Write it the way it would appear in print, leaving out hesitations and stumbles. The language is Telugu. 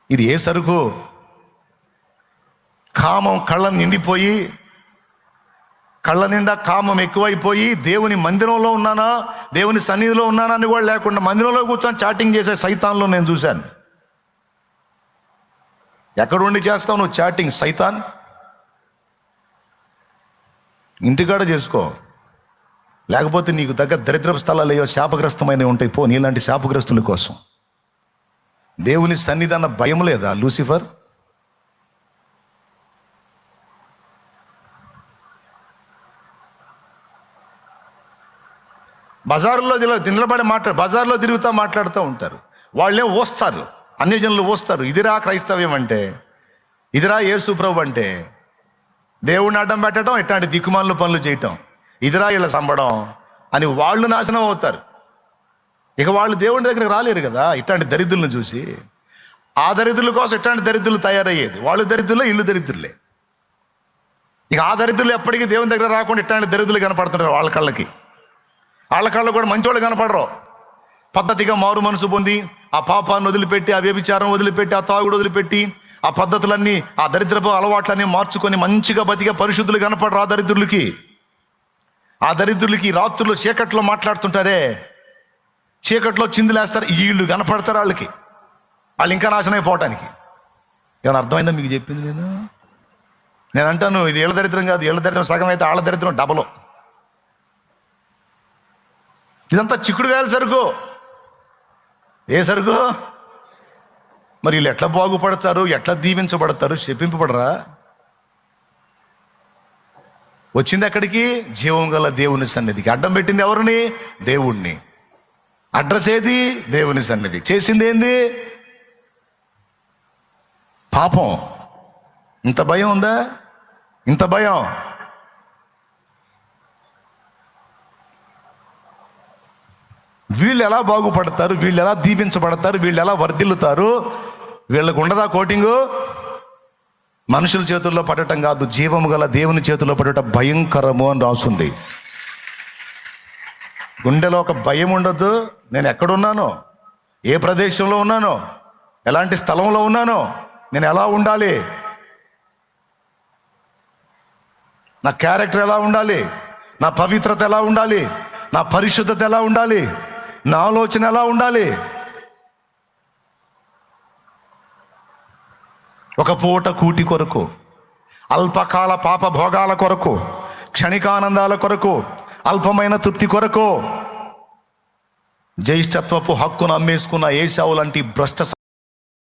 ఇది ఏ సరుకు? కామం కళ్ళ నిండిపోయి, కళ్ళ నిండా కామం ఎక్కువైపోయి దేవుని మందిరంలో ఉన్నానా, దేవుని సన్నిధిలో ఉన్నానా అని కూడా లేకుండా మందిరంలో కూర్చొని చాటింగ్ చేసే సైతాన్లో నేను చూశాను. ఎక్కడుండి చేస్తావు నువ్వు చాటింగ్ సైతాన్? ఇంటికాడ చేసుకో, లేకపోతే నీకు దగ్గర దరిద్రపు స్థలాలు అయ్యో శాపగ్రస్తమైనవి ఉంటాయి. పో, నీలాంటి శాపగ్రస్తుల కోసం. దేవుని సన్నిధి అన్న భయం లేదా లూసిఫర్? బజారులో బజార్లో తిరుగుతూ మాట్లాడుతూ ఉంటారు. వాళ్ళేం ఓస్తారు, అన్యజనులు ఓస్తారు. ఇదిరా క్రైస్తవ్యం అంటే, ఇదిరా యేసు ప్రభు అంటే. దేవుడిని అడ్డం పెట్టడం, ఇట్లాంటి దిక్కుమాలను పనులు చేయటం, ఇదిరా ఇలా సంబడం అని వాళ్ళు నాశనం అవుతారు. ఇక వాళ్ళు దేవుని దగ్గరికి రాలేరు కదా ఇట్లాంటి దరిద్రులను చూసి. ఆ దరిద్రుల కోసం ఇట్లాంటి దరిద్రులు తయారయ్యేది. వాళ్ళు దరిద్రులే, ఇల్లు దరిద్రులే. ఇక ఆ దరిద్రులు ఎప్పటికీ దేవుని దగ్గర రాకుండా ఇట్లాంటి దరిద్రులు కనపడుతుంటారు. వాళ్ళ కళ్ళకు కూడా మంచివాళ్ళు కనపడరు. పద్ధతిగా మారు మనసు పొంది ఆ పాపాన్ని వదిలిపెట్టి, ఆ వ్యభిచారం వదిలిపెట్టి, ఆ తాగుడు వదిలిపెట్టి, ఆ పద్ధతులన్నీ, ఆ దరిద్రపు అలవాట్లన్నీ మార్చుకొని మంచిగా బతికే పరిశుద్ధులు కనపడరు ఆ దరిద్రులకి రాత్రులు చీకట్లో మాట్లాడుతుంటారే, చీకట్లో చిందులేస్తారు, వీళ్ళు కనపడతారు వాళ్ళకి. వాళ్ళు ఇంకా నాశనం అయిపోవటానికి. ఏమైనా అర్థమైందా మీకు చెప్పింది? నేను అంటాను, ఇది ఏళ్ళ దరిద్రం కాదు. ఏళ్ళ దరిద్రం సగం అయితే ఆళ్ళ దరిద్రం డబలో. ఇదంతా చిక్కుడు వేల సరుకు. ఏ సరుకు? మరి వీళ్ళు ఎట్లా బాగుపడతారు, ఎట్లా దీవించబడతారు? శపింపబడరా? వచ్చింది ఎక్కడికి? జీవం గల దేవుని సన్నిధికి. అడ్డం పెట్టింది ఎవరిని? దేవుణ్ణి. అడ్రస్ ఏది? దేవుని సన్నిధి. చేసింది ఏంది? పాపం. ఇంత భయం ఉందా? ఇంత భయం. వీళ్ళు ఎలా బాగుపడతారు, వీళ్ళు ఎలా దీవించబడతారు, వీళ్ళు ఎలా వర్ధిల్లుతారు? వీళ్ళకు ఉండదా కోటింగు? మనుషుల చేతుల్లో పడటం కాదు, జీవము గల దేవుని చేతుల్లో పడటం భయంకరము అని రాసుంది. గుండెలో ఒక భయం ఉండదు. నేను ఎక్కడున్నానో, ఏ ప్రదేశంలో ఉన్నానో, ఎలాంటి స్థలంలో ఉన్నానో, నేను ఎలా ఉండాలి, నా క్యారెక్టర్ ఎలా ఉండాలి, నా పవిత్రత ఎలా ఉండాలి, నా పరిశుద్ధత ఎలా ఉండాలి, నా ఆలోచన ఎలా ఉండాలి. ఒక పూట కూటి కొరకు, అల్పకాల పాప భోగాల కొరకు, క్షణికానందాల కొరకు, అల్పమైన తృప్తి కొరకు జ్యేష్ఠత్వపు హక్కును అమ్మేసుకున్న ఏశావు లాంటి భ్రష్ట